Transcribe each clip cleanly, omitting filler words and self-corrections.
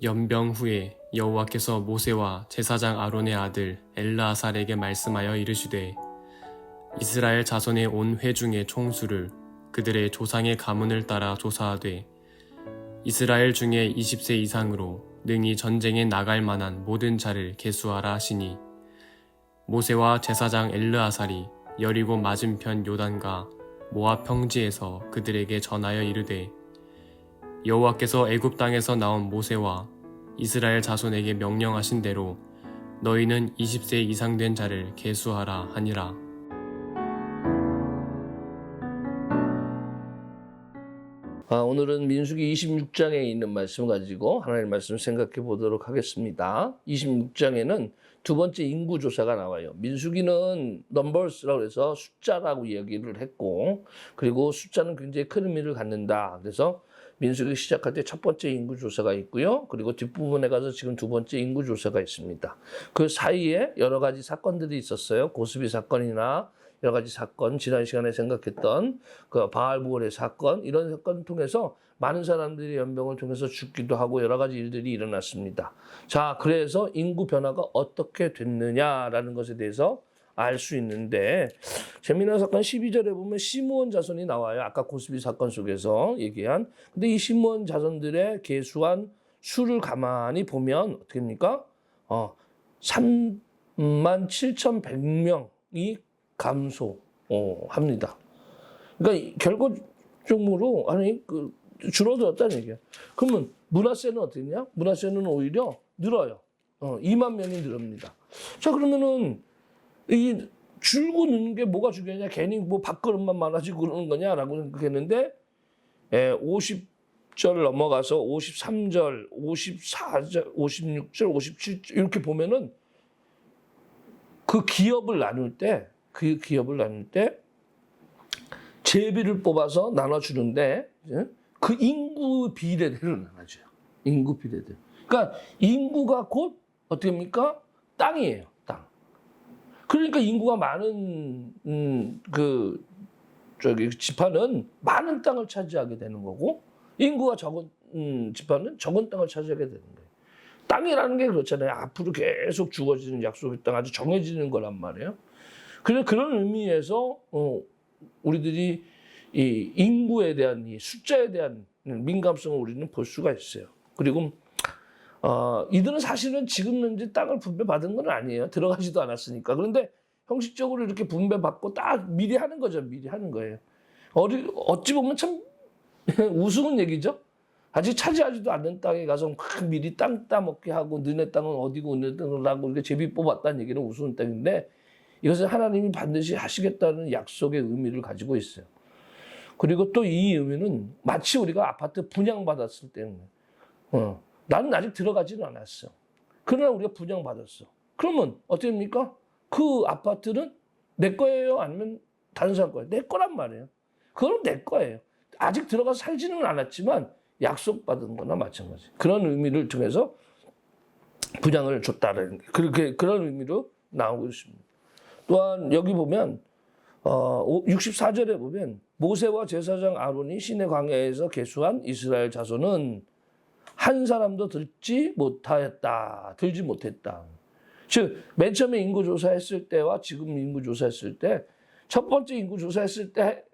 연병 후에 여호와께서 모세와 제사장 아론의 아들 엘르아살에게 말씀하여 이르시되 이스라엘 자손의 온 회중의 총수를 그들의 조상의 가문을 따라 조사하되 이스라엘 중에 20세 이상으로 능히 전쟁에 나갈 만한 모든 자를 계수하라 하시니 모세와 제사장 엘르아살이 여리고 맞은편 요단과 모압 평지에서 그들에게 전하여 이르되 여호와께서 애굽 땅에서 나온 모세와 이스라엘 자손에게 명령하신 대로 너희는 20세 이상 된 자를 계수하라 하니라. 오늘은 민수기 26장에 있는 말씀 가지고 하나님의 말씀을 생각해 보도록 하겠습니다. 26장에는 두 번째 인구조사가 나와요. 민수기는 넘버스라고 해서 숫자라고 이야기를 했고, 그리고 숫자는 굉장히 큰 의미를 갖는다. 그래서 민수기 시작할 때 첫 번째 인구조사가 있고요. 그리고 뒷부분에 가서 지금 두 번째 인구조사가 있습니다. 그 사이에 여러 가지 사건들이 있었어요. 고스비 사건이나 여러 가지 사건, 지난 시간에 생각했던 그 바알부올의 사건, 이런 사건을 통해서 많은 사람들이 연병을 통해서 죽기도 하고 여러 가지 일들이 일어났습니다. 자, 그래서 인구 변화가 어떻게 됐느냐라는 것에 대해서 알 수 있는데, 재미난 사건 12절에 보면 시므온 자손이 나와요. 아까 고스비 사건 속에서 얘기한. 근데 이 시므온 자손들의 계수한 수를 가만히 보면 어떻게 됩니까? 37,100명이 감소합니다. 그러니까 결과적으로 줄어들었다는 얘기야. 그러면 므낫세는 어떻게 되냐? 므낫세는 오히려 늘어요. 2만 명이 늘어납니다. 자, 그러면은 이 줄고 느는 게 뭐가 중요하냐? 괜히 뭐 밥그릇만 많아지고 그러는 거냐라고 생각했는데 50절 넘어가서 53절, 54절, 56절, 57절 이렇게 보면은 그 기업을 나눌 때 제비를 뽑아서 나눠주는데 그 인구 비례대로 나눠줘요. 인구 비례대로. 그러니까 인구가 곧 어떻게 합니까? 땅이에요. 땅. 그러니까 인구가 많은 지파는 많은 땅을 차지하게 되는 거고, 인구가 적은 지파는 적은 땅을 차지하게 되는 거예요. 땅이라는 게 그렇잖아요. 앞으로 계속 주어지는 약속의 땅, 아주 정해지는 거란 말이에요. 그래서 그런 의미에서 우리들이 이 인구에 대한 이 숫자에 대한 민감성을 우리는 볼 수가 있어요. 그리고 이들은 사실은 지금 현재 땅을 분배받은 건 아니에요. 들어가지도 않았으니까. 그런데 형식적으로 이렇게 분배받고 딱 미리 하는 거죠. 미리 하는 거예요. 어찌 보면 참 우스운 얘기죠. 아직 차지하지도 않는 땅에 가서 막 미리 땅 따먹게 하고 너네 땅은 어디고 너네 땅을 하고 이렇게 제비 뽑았다는 얘기는 우스운 땅인데, 이것은 하나님이 반드시 하시겠다는 약속의 의미를 가지고 있어요. 그리고 또 이 의미는 마치 우리가 아파트 분양받았을 때는 나는 아직 들어가지는 않았어. 그러나 우리가 분양받았어. 그러면 어떻게 됩니까? 그 아파트는 내 거예요? 아니면 다른 사람 거예요? 내 거란 말이에요. 그건 내 거예요. 아직 들어가서 살지는 않았지만 약속받은 거나 마찬가지. 그런 의미를 통해서 분양을 줬다는 그런 의미로 나오고 있습니다. 또한 여기 보면 64절에 보면 모세와 제사장 아론이 시내 광야에서 계수한 이스라엘 자손은 한 사람도 들지 못했다. 즉 맨 처음에 인구조사했을 때와 지금 인구조사했을 때, 첫 번째 인구조사했을 때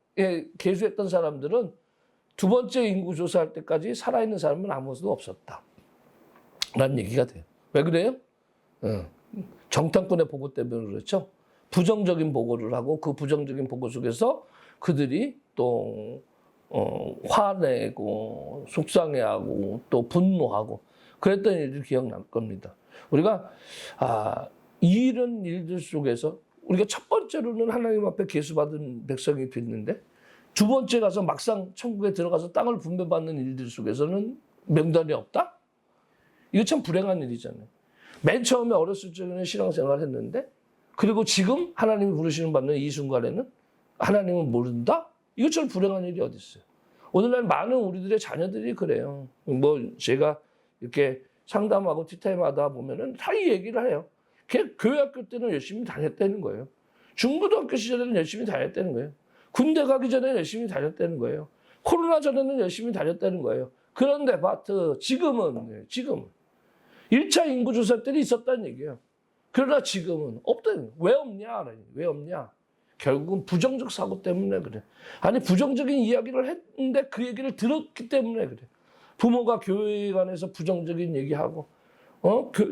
계수했던 사람들은 두 번째 인구조사할 때까지 살아있는 사람은 아무도 없었다 라는 얘기가 돼요. 왜 그래요? 정탐꾼의 보고 때문에 그렇죠. 부정적인 보고를 하고 그 부정적인 보고 속에서 그들이 또 화내고 속상해하고 또 분노하고 그랬던 일들이 기억날 겁니다. 우리가 이런 일들 속에서 우리가 첫 번째로는 하나님 앞에 계수받은 백성이 됐는데, 두 번째 가서 막상 천국에 들어가서 땅을 분배받는 일들 속에서는 명단이 없다? 이거 참 불행한 일이잖아요. 맨 처음에 어렸을 적에는 신앙생활을 했는데, 그리고 지금 하나님이 부르시는 받는 이 순간에는 하나님을 모른다? 이것처럼 불행한 일이 어디 있어요? 오늘날 많은 우리들의 자녀들이 그래요. 뭐 제가 이렇게 상담하고 티타임하다 보면은 다 이 얘기를 해요. 교회 학교 때는 열심히 다녔다는 거예요. 중고등학교 시절에는 열심히 다녔다는 거예요. 군대 가기 전에 열심히 다녔다는 거예요. 코로나 전에는 열심히 다녔다는 거예요. 그런 데파트 지금은 1차 인구조사 때는 있었다는 얘기예요. 그러나 지금은 없다는 거예요. 왜 없냐? 왜 없냐? 결국은 부정적 사고 때문에 그래. 아니 부정적인 이야기를 했는데 그 얘기를 들었기 때문에 그래. 부모가 교회에 관해서 부정적인 얘기하고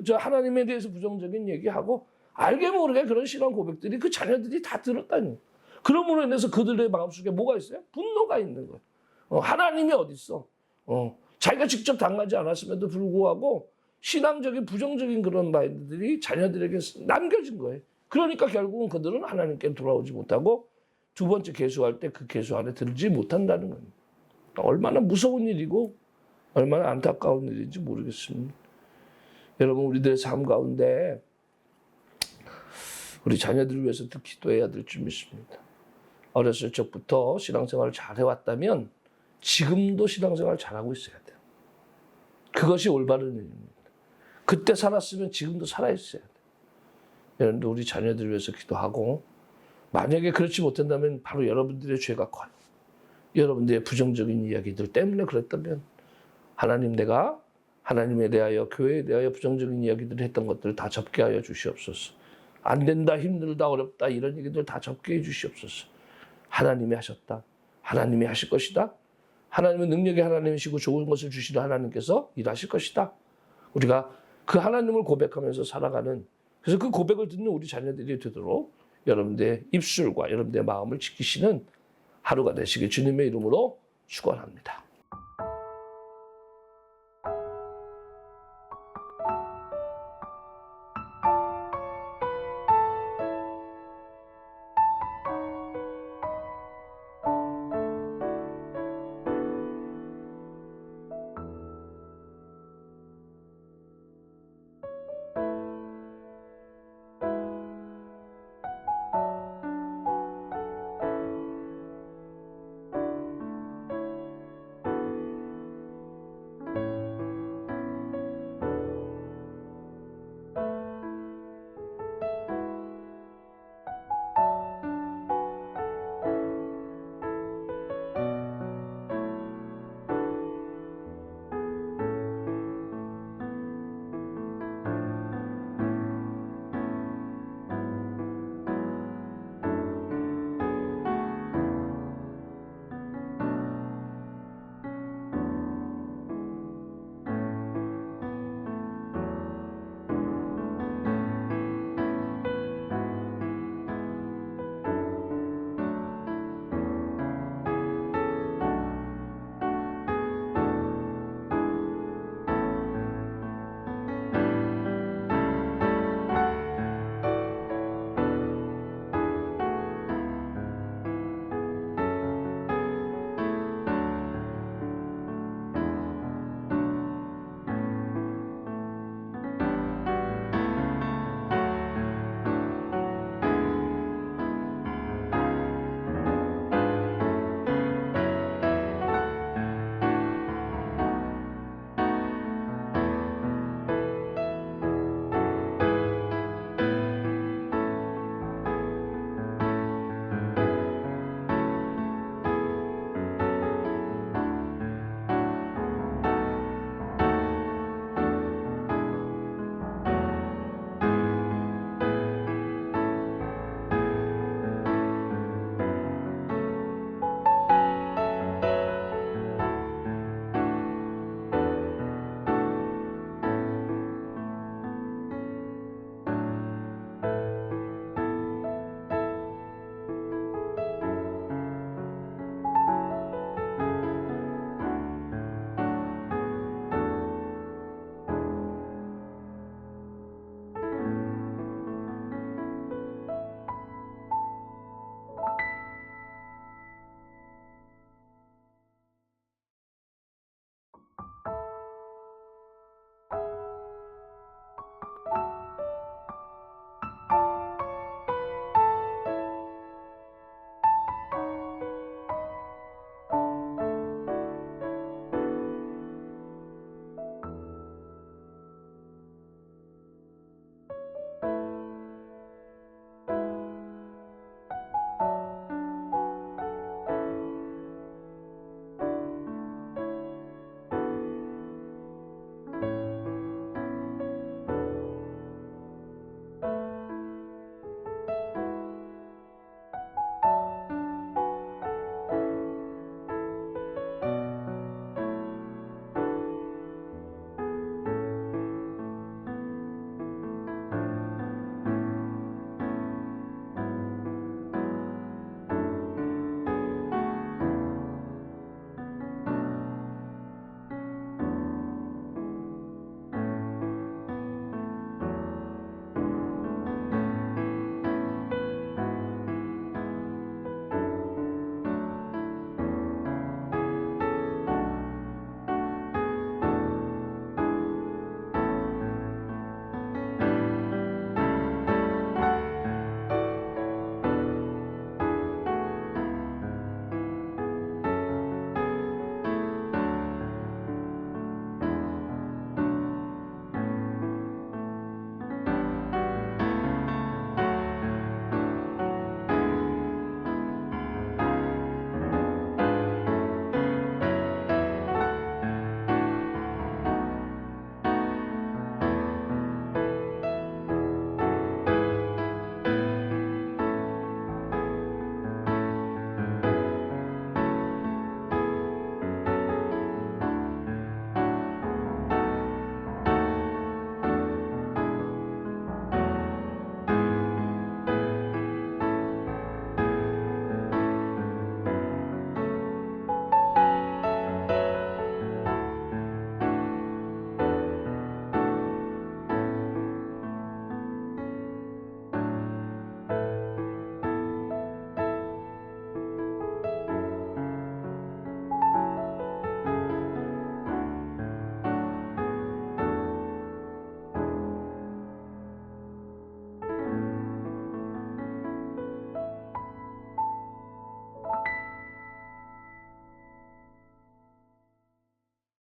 저 하나님에 대해서 부정적인 얘기하고 알게 모르게 그런 신앙 고백들이 그 자녀들이 다 들었다니 거예요. 그러므로 인해서 그들의 마음속에 뭐가 있어요? 분노가 있는 거예요. 하나님이 어디 있어? 자기가 직접 당하지 않았음에도 불구하고 신앙적인 부정적인 그런 마인드들이 자녀들에게 남겨진 거예요. 그러니까 결국은 그들은 하나님께 돌아오지 못하고 두 번째 계수할 때 그 계수 안에 들지 못한다는 겁니다. 얼마나 무서운 일이고 얼마나 안타까운 일인지 모르겠습니다. 여러분 우리들의 삶 가운데 우리 자녀들을 위해서 더 기도해야 될 줄 믿습니다. 어렸을 적부터 신앙생활을 잘 해왔다면 지금도 신앙생활을 잘하고 있어야 돼요. 그것이 올바른 일입니다. 그때 살았으면 지금도 살아있어야 돼요. 여러분들 우리 자녀들을 위해서 기도하고 만약에 그렇지 못한다면 바로 여러분들의 죄가 커요. 여러분들의 부정적인 이야기들 때문에 그랬다면 하나님 내가 하나님에 대하여 교회에 대하여 부정적인 이야기들을 했던 것들을 다 접게 하여 주시옵소서. 안 된다, 힘들다, 어렵다 이런 얘기들 다 접게 해 주시옵소서. 하나님이 하셨다. 하나님이 하실 것이다. 하나님은 능력의 하나님이시고 좋은 것을 주시는 하나님께서 일하실 것이다. 우리가 그 하나님을 고백하면서 살아가는 그래서 그 고백을 듣는 우리 자녀들이 되도록 여러분들의 입술과 여러분들의 마음을 지키시는 하루가 되시길 주님의 이름으로 축원합니다.